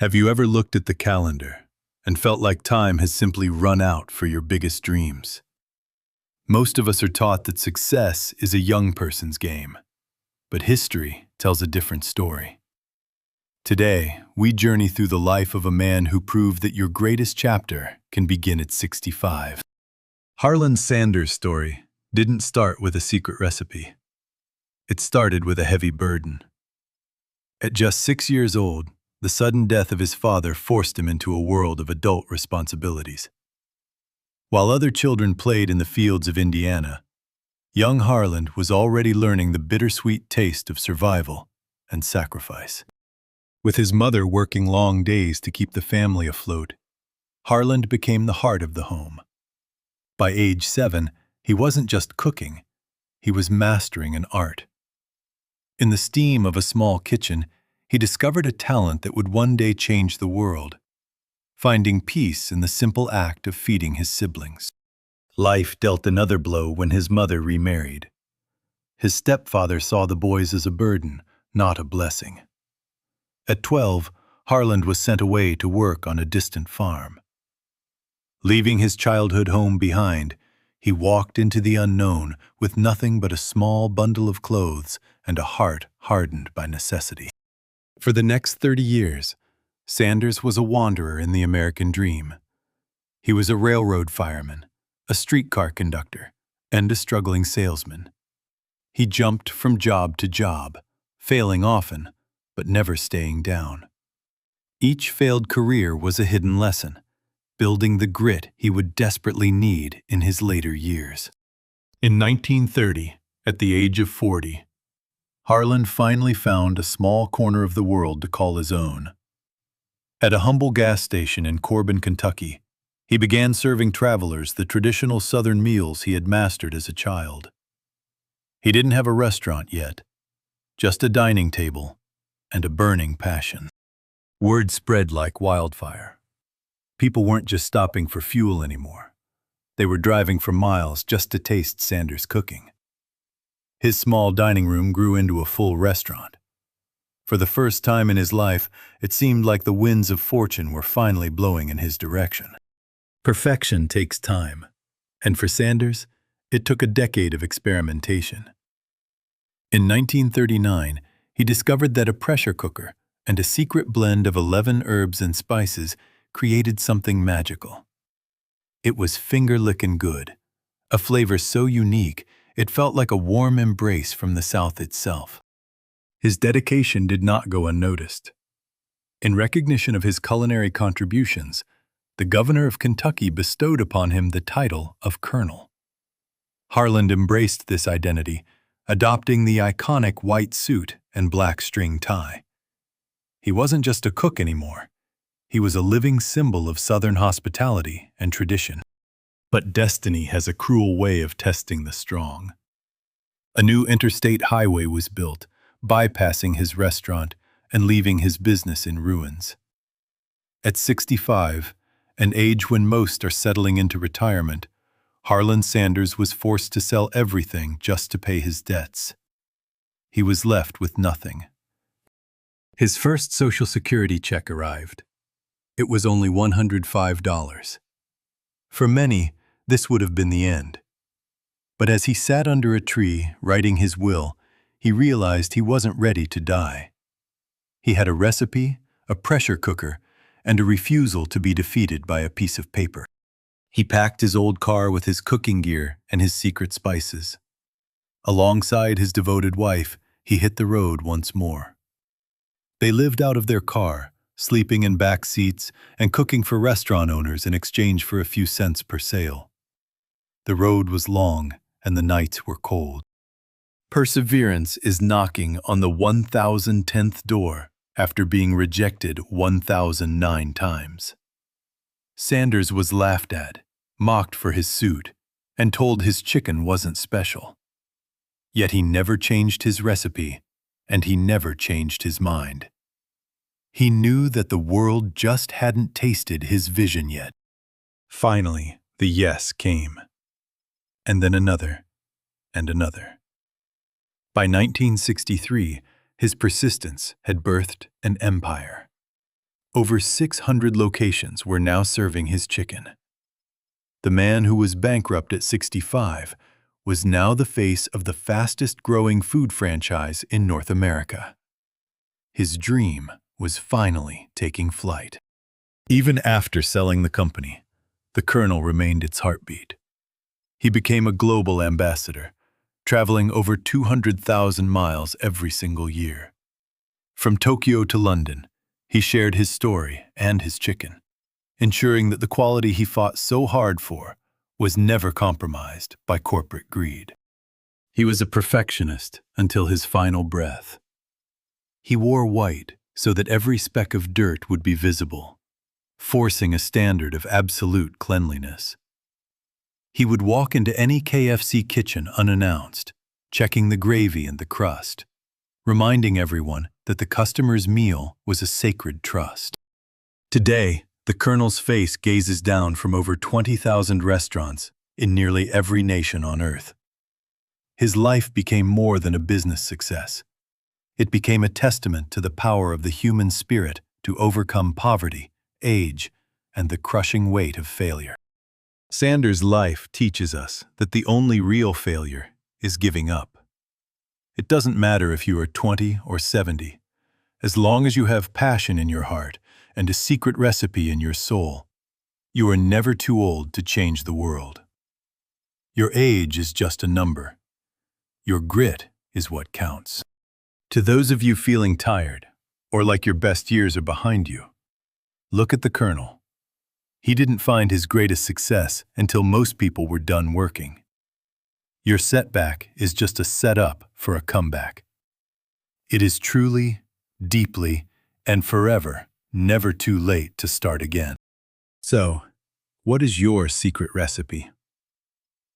Have you ever looked at the calendar and felt like time has simply run out for your biggest dreams? Most of us are taught that success is a young person's game, but history tells a different story. Today, we journey through the life of a man who proved that your greatest chapter can begin at 65. Harland Sanders' story didn't start with a secret recipe. It started with a heavy burden. At just 6 years old, the sudden death of his father forced him into a world of adult responsibilities. While other children played in the fields of Indiana, young Harland was already learning the bittersweet taste of survival and sacrifice. With his mother working long days to keep the family afloat, Harland became the heart of the home. By age 7, he wasn't just cooking, he was mastering an art. In the steam of a small kitchen, he discovered a talent that would one day change the world, finding peace in the simple act of feeding his siblings. Life dealt another blow when his mother remarried. His stepfather saw the boys as a burden, not a blessing. At 12, Harland was sent away to work on a distant farm. Leaving his childhood home behind, he walked into the unknown with nothing but a small bundle of clothes and a heart hardened by necessity. For the next 30 years, Sanders was a wanderer in the American dream. He was a railroad fireman, a streetcar conductor, and a struggling salesman. He jumped from job to job, failing often, but never staying down. Each failed career was a hidden lesson, building the grit he would desperately need in his later years. In 1930, at the age of 40, Harland finally found a small corner of the world to call his own. At a humble gas station in Corbin, Kentucky, he began serving travelers the traditional Southern meals he had mastered as a child. He didn't have a restaurant yet, just a dining table and a burning passion. Word spread like wildfire. People weren't just stopping for fuel anymore. They were driving for miles just to taste Sanders' cooking. His small dining room grew into a full restaurant. For the first time in his life, it seemed like the winds of fortune were finally blowing in his direction. Perfection takes time, and for Sanders, it took a decade of experimentation. In 1939, he discovered that a pressure cooker and a secret blend of 11 herbs and spices created something magical. It was finger-lickin' good, a flavor so unique it felt like a warm embrace from the South itself. His dedication did not go unnoticed. In recognition of his culinary contributions, the governor of Kentucky bestowed upon him the title of Colonel. Harland embraced this identity, adopting the iconic white suit and black string tie. He wasn't just a cook anymore. He was a living symbol of Southern hospitality and tradition. But destiny has a cruel way of testing the strong. A new interstate highway was built, bypassing his restaurant and leaving his business in ruins. At 65, an age when most are settling into retirement, Harland Sanders was forced to sell everything just to pay his debts. He was left with nothing. His first Social Security check arrived. It was only $105. For many, this would have been the end. But as he sat under a tree writing his will, he realized he wasn't ready to die. He had a recipe, a pressure cooker, and a refusal to be defeated by a piece of paper. He packed his old car with his cooking gear and his secret spices. Alongside his devoted wife, he hit the road once more. They lived out of their car, sleeping in back seats and cooking for restaurant owners in exchange for a few cents per sale. The road was long and the nights were cold. Perseverance is knocking on the 1010th door after being rejected 1009 times. Sanders was laughed at, mocked for his suit, and told his chicken wasn't special. Yet he never changed his recipe, and he never changed his mind. He knew that the world just hadn't tasted his vision yet. Finally, the yes came. And then another, and another. By 1963, his persistence had birthed an empire. Over 600 locations were now serving his chicken. The man who was bankrupt at 65 was now the face of the fastest-growing food franchise in North America. His dream was finally taking flight. Even after selling the company, the Colonel remained its heartbeat. He became a global ambassador, traveling over 200,000 miles every single year. From Tokyo to London, he shared his story and his chicken, ensuring that the quality he fought so hard for was never compromised by corporate greed. He was a perfectionist until his final breath. He wore white so that every speck of dirt would be visible, forcing a standard of absolute cleanliness. He would walk into any KFC kitchen unannounced, checking the gravy and the crust, reminding everyone that the customer's meal was a sacred trust. Today, the Colonel's face gazes down from over 20,000 restaurants in nearly every nation on Earth. His life became more than a business success. It became a testament to the power of the human spirit to overcome poverty, age, and the crushing weight of failure. Sanders' life teaches us that the only real failure is giving up. It doesn't matter if you are 20 or 70. As long as you have passion in your heart and a secret recipe in your soul, you are never too old to change the world. Your age is just a number. Your grit is what counts. To those of you feeling tired, or like your best years are behind you, look at the Colonel. He didn't find his greatest success until most people were done working. Your setback is just a setup for a comeback. It is truly, deeply, and forever never too late to start again. So, what is your secret recipe?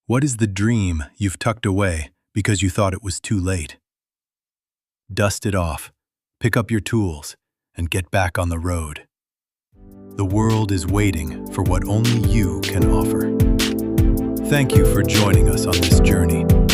What is the dream you've tucked away because you thought it was too late? Dust it off, pick up your tools, and get back on the road. The world is waiting for what only you can offer. Thank you for joining us on this journey.